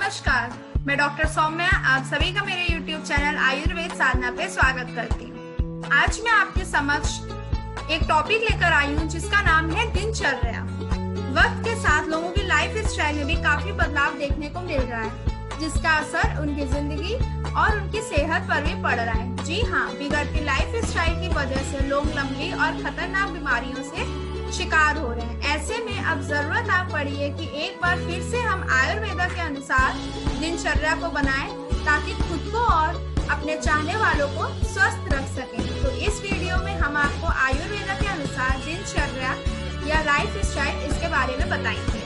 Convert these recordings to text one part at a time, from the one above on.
नमस्कार, मैं डॉक्टर सौम्या आप सभी का मेरे YouTube चैनल आयुर्वेद साधना पे स्वागत करती हूँ। आज मैं आपके समक्ष एक टॉपिक लेकर आई हूँ जिसका नाम है दिनचर्या। वक्त के साथ लोगों की लाइफ स्टाइल में भी काफी बदलाव देखने को मिल रहा है, जिसका असर उनकी जिंदगी और उनकी सेहत पर भी पड़ रहा है। जी हाँ, बिगड़ती लाइफ स्टाइल की वजह से लोग लंबी और खतरनाक बीमारियों से शिकार हो रहे हैं। ऐसे में अब जरूरत आ पड़ी है कि एक बार फिर से हम आयुर्वेदा के अनुसार दिनचर्या को बनाएं ताकि खुद को और अपने चाहने वालों को स्वस्थ रख सकें। तो इस वीडियो में हम आपको आयुर्वेदा के अनुसार दिनचर्या या लाइफ स्टाइल इसके बारे में बताएंगे।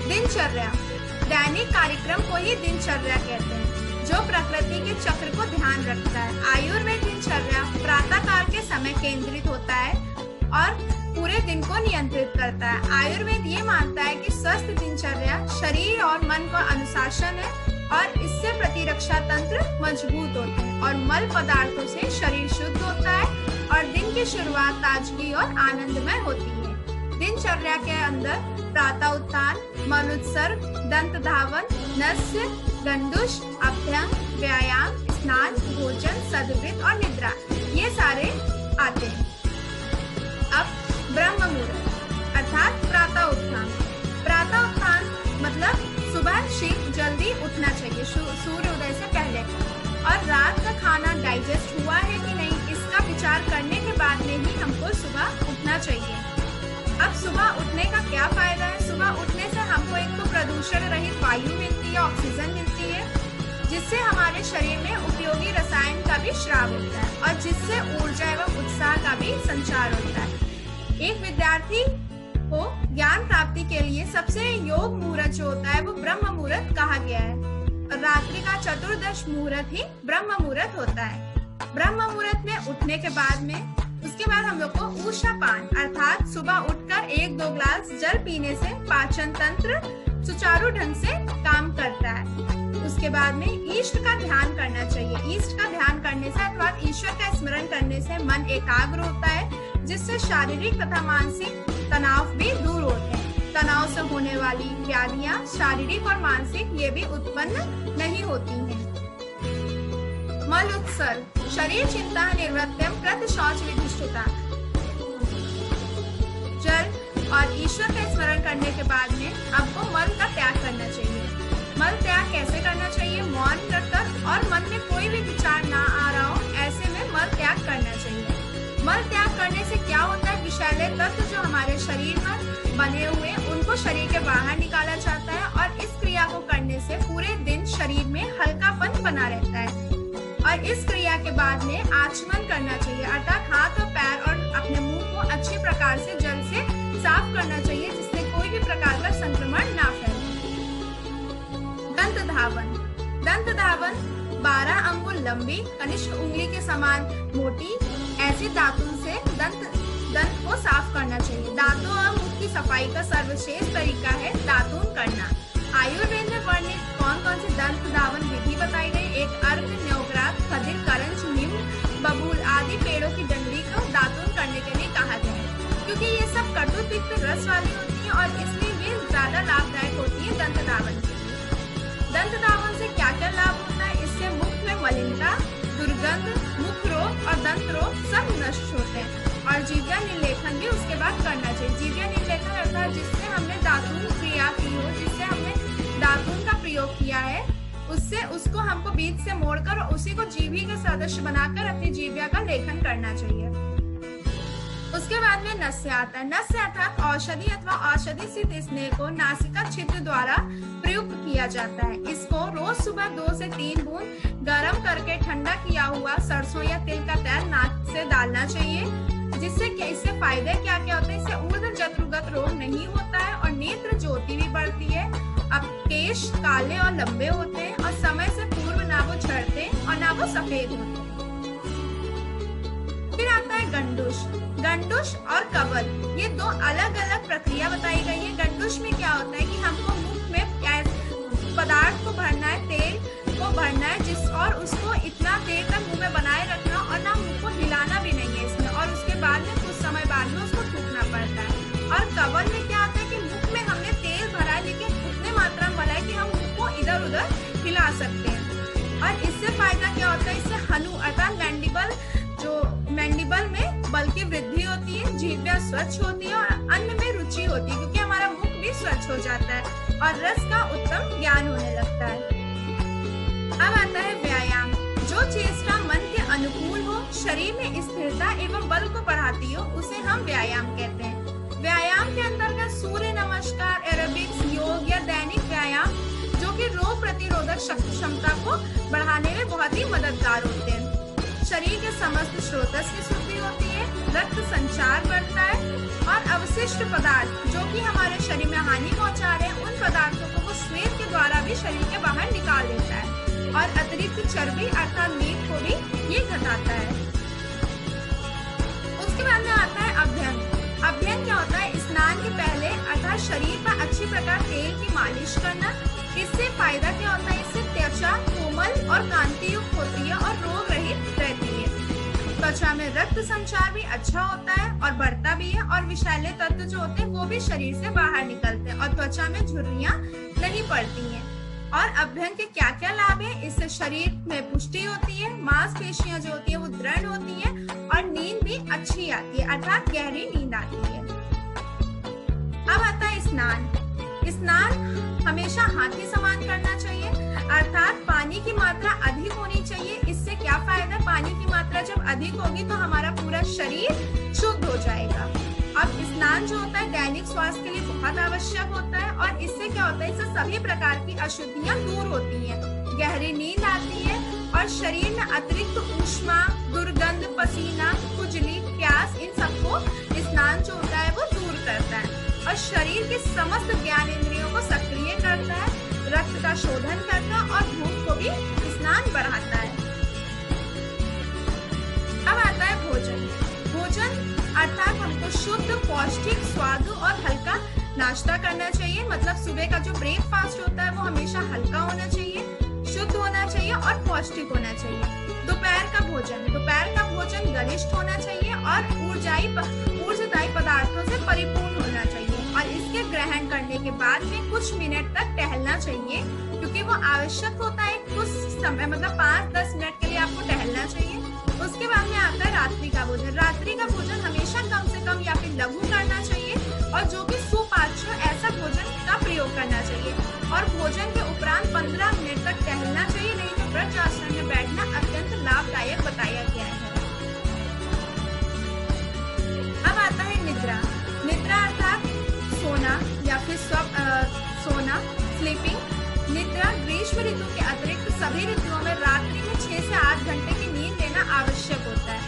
दिनचर्या दैनिक कार्यक्रम को ही दिनचर्या कहते हैं, जो प्रकृति के चक्र को ध्यान रखता है। आयुर्वेद दिनचर्या प्रातः काल के समय केंद्रित होता है और पूरे दिन को नियंत्रित करता है। आयुर्वेद ये मानता है कि स्वस्थ दिनचर्या शरीर और मन का अनुशासन है और इससे प्रतिरक्षा तंत्र मजबूत होता है और मल पदार्थों से शरीर शुद्ध होता है और दिन की शुरुआत ताजगी और आनंदमय होती है। दिनचर्या के अंदर प्रातः उत्थान, मल उत्सर्ग, दंत धावन, नस्य, गंडुश, अभ्यंग, व्यायाम, स्नान, भोजन, सदवृत और निद्रा ये सारे आते हैं। अब ब्रह्म मुहूर्त अर्थात प्रातः उत्थान। प्रातः उत्थान मतलब सुबह शीघ्र जल्दी उठना चाहिए सूर्योदय से पहले, और रात का खाना डाइजेस्ट हुआ है कि नहीं इसका विचार करने के बाद में ही हमको सुबह उठना चाहिए। अब सुबह उठने का क्या फायदा है? सुबह उठने से हमको एक तो प्रदूषण रहित वायु मिलती है, ऑक्सीजन मिलती है, जिससे हमारे शरीर में उपयोगी रसायन का भी स्राव होता है और जिससे ऊर्जा एवं उत्साह का भी संचार होता है। एक विद्यार्थी को ज्ञान प्राप्ति के लिए सबसे योग मुहूर्त जो होता है वो ब्रह्म मुहूर्त कहा गया है और रात्रि का चतुर्दश मुहूर्त ही ब्रह्म मुहूर्त होता है। ब्रह्म मुहूर्त में उठने के बाद में उसके बाद हम लोग को ऊषापान अर्थात सुबह उठकर 1-2 ग्लास जल पीने से पाचन तंत्र सुचारू ढंग से काम करता है। उसके बाद में ईष्ट का ध्यान करना चाहिए। ईष्ट का ध्यान करने से अर्थात ईश्वर का स्मरण करने से मन एकाग्र होता है, जिससे शारीरिक तथा मानसिक तनाव भी दूर होते हैं। तनाव से होने वाली व्याधियां शारीरिक और मानसिक ये भी उत्पन्न नहीं होती हैं। मल उत्सर्ग शरीर चिंता निवृत्तम कृत शौच विधिष्ठिता। जल और ईश्वर का स्मरण करने के बाद में आपको मल का त्याग करना चाहिए। मल त्याग कैसे करना चाहिए? मौन रखकर और मन में कोई भी विचार ना आ रहा हो, ऐसे में मल त्याग करना चाहिए। मल त्याग करने से क्या होता है? विषैले तत्व जो हमारे शरीर में बने हुए उनको शरीर के बाहर निकाला जाता है और इस क्रिया को करने से पूरे दिन शरीर में हल्कापन बना रहता है। और इस क्रिया के बाद में आचमन करना चाहिए अर्थात हाथ और पैर और अपने मुंह को अच्छे प्रकार से जल से साफ करना चाहिए, जिससे कोई भी प्रकार का संक्रमण ना फैले। दंत धावन 12 अंगुल लंबी कनिष्ठ उंगली के समान मोटी ऐसी दातुन से दंत को साफ करना चाहिए। दांतों और मुख की सफाई का सर्वश्रेष्ठ तरीका है दातुन करना। आयुर्वेद में वर्णित कौन कौन से दंत धावन विधि बताई गई? एक अर्क, न्योग्रात, खदिर, करंज, नीम, बबूल आदि पेड़ों की डंडी को दातुन करने के लिए कहा गया है, क्योंकि ये सब कटु तिक्त रस वाली होती है और इसलिए वे ज्यादा लाभदायक होती है दंत धावन के लिए। दंत धावन से क्या क्या लाभ होता है? इससे मुख में मलिनता, दुर्गंध, मुख रोग और दंत रोग सब नष्ट होते हैं। और जीव्या निर्लेखन भी उसके बाद करना चाहिए। जीव्या निर्लेखन अर्थात जिससे हमने दातुन क्रिया की हो, जिससे हमने दातुन का प्रयोग किया है, उससे उसको हमको बीच से मोड़कर उसी को जीभी के सदस्य बनाकर अपनी जीव्या का लेखन करना चाहिए। उसके बाद में नस्य आता है। नस्य अर्थात औषधि अथवा औषधि सिद्ध स्नेह को नासिका छिद्र द्वारा प्रयुक्त किया जाता है। इसको रोज सुबह 2 से 3 बूंद गर्म करके ठंडा किया हुआ सरसों या तिल का तेल नाक से डालना चाहिए, जिससे इससे फायदे क्या क्या होते हैं? इससे ऊर्ध्व जत्रुगत रोग नहीं होता है और नेत्र ज्योति भी बढ़ती है। अब केश काले और लंबे होते हैं और समय से पूर्व ना वो झड़ते और ना वो सफेद होते हैं। फिर आता है गंडुश और कबल। ये 2 अलग अलग प्रक्रिया बताई गई है। गंडुश में क्या होता है कि हमको मुख में पदार्थ को भरना है, तेल को भरना है और उसको इतना देर तक मुंह में बनाए रखना और ना मुंह को हिलाना भी नहीं है इसमें, और उसके बाद में कुछ समय बाद में उसको थूकना पड़ता है। और कबल में क्या होता है कि मुख में हमने तेल भरा है लेकिन उतने उधर हिला सकते हैं। और इससे फायदा क्या होता है, इससे हनु अर्थात मैंडिबल में बल की वृद्धि होती है, जीभ स्वच्छ होती है और अन्न में रुचि होती है, क्योंकि हमारा मुख भी स्वच्छ हो जाता है और रस का उत्तम ज्ञान होने लगता है। अब आता है व्यायाम। जो चेष्टा मन के अनुकूल हो, शरीर में स्थिरता एवं बल को बढ़ाती हो, उसे हम व्यायाम कहते हैं। व्यायाम के अंतर्गत सूर्य नमस्कार, एरोबिक्स, योग या दैनिक व्यायाम जो कि रोग प्रतिरोधक शक्ति क्षमता को बढ़ाने में बहुत ही मददगार होते हैं। शरीर के समस्त स्रोतस की शुद्धि होती है, रक्त संचार बढ़ता है और अवशिष्ट पदार्थ जो कि हमारे शरीर में हानि पहुंचा रहे हैं, उन पदार्थों को वो श्वेत के द्वारा भी शरीर के बाहर निकाल देता है और अतिरिक्त चर्बी अर्थात मीट को भी ये घटाता है। उसके बाद में आता है अभ्यंग। अभ्यंग क्या होता है, स्नान के पहले अर्थात शरीर पर अच्छी प्रकार तेल की मालिश करना। इससे फायदा क्या होता है, इससे त्वचा कोमल और कांति युक्त होती है और रोग रहित रहती है। त्वचा में रक्त संचार भी अच्छा होता है और बढ़ता भी है और विषैले तत्व जो होते हैं वो भी शरीर से बाहर निकलते हैं और त्वचा में झुर्रियां नहीं पड़ती हैं। और अभ्यंग के क्या क्या लाभ है, इससे शरीर में पुष्टि होती है, मांसपेशियां जो होती है वो दृढ़ होती है और नींद भी अच्छी आती है अर्थात गहरी नींद आती है। अब आता है स्नान। स्नान हमेशा हाथी समान करना चाहिए अर्थात पानी की मात्रा अधिक होनी चाहिए। इससे क्या फायदा, पानी की मात्रा जब अधिक होगी तो हमारा पूरा शरीर शुद्ध हो जाएगा। अब स्नान जो होता है दैनिक स्वास्थ्य के लिए बहुत आवश्यक होता है और इससे क्या होता है, इससे सभी प्रकार की अशुद्धियां दूर होती हैं, गहरी नींद आती है और शरीर में अतिरिक्त ऊष्मा, दुर्गंध, पसीना, खुजली, प्यास, इन सबको स्नान जो होता है वो दूर करता है और शरीर के समस्त ज्ञानेंद्रियों को सक्रिय करता है, रक्त का शोधन करता है और भूख को भी स्नान बढ़ाता है। अब आता है भोजन। भोजन अर्थात हमको शुद्ध, पौष्टिक, स्वादु और हल्का नाश्ता करना चाहिए। मतलब सुबह का जो ब्रेकफास्ट होता है वो हमेशा हल्का होना चाहिए, शुद्ध होना चाहिए और पौष्टिक होना चाहिए। दोपहर का भोजन गरिष्ठ होना चाहिए और ऊर्जादायी पदार्थों से परिपूर्ण होना चाहिए और इसके ग्रहण करने के बाद में कुछ मिनट तक टहलना चाहिए, क्योंकि वो आवश्यक होता है कुछ समय, मतलब 5-10 मिनट के लिए आपको टहलना चाहिए। उसके बाद में आता है रात्रि का भोजन। रात्रि का भोजन हमेशा कम से कम या फिर लघु करना चाहिए और जो कि सुपाच्य ऐसा भोजन का प्रयोग करना चाहिए और भोजन के उपरांत 15 मिनट तक टहलना चाहिए, नहीं तो वज्रासन में बैठना अत्यंत लाभदायक बताया गया है। अब आता है निद्रा। निद्रा अर्थात सोना या फिर सोना, स्लीपिंग। निद्रा ग्रीष्म ऋतु के अतिरिक्त सभी ऋतुओं में रात्रि में 6 से 8 घंटे की नींद लेना आवश्यक होता है।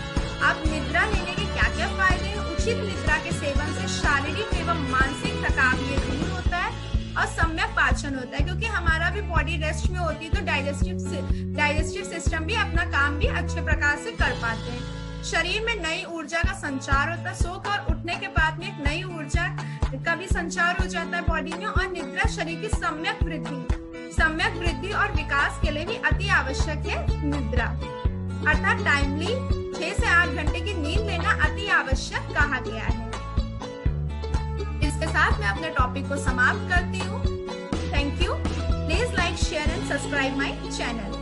अब निद्रा लेने के क्या क्या फायदे हैं? उचित निद्रा के सेवन से शारीरिक एवं मानसिक थकान ये दूर होता है और सम्यक पाचन होता है, क्योंकि हमारा भी बॉडी रेस्ट में होती है तो डाइजेस्टिव सिस्टम भी अपना काम भी अच्छे प्रकार से कर पाते हैं। शरीर में नई ऊर्जा का संचार होता है, सोकर उठने के बाद में एक नई ऊर्जा का भी संचार हो जाता है बॉडी में और निद्रा शरीर की सम्यक वृद्धि और विकास के लिए भी अति आवश्यक है निद्रा। अर्थात टाइमली 6 से 8 घंटे की नींद लेना अति आवश्यक कहा गया है। इसके साथ मैं अपने टॉपिक को समाप्त करती हूँ। Thank you. Please like, share and subscribe my channel.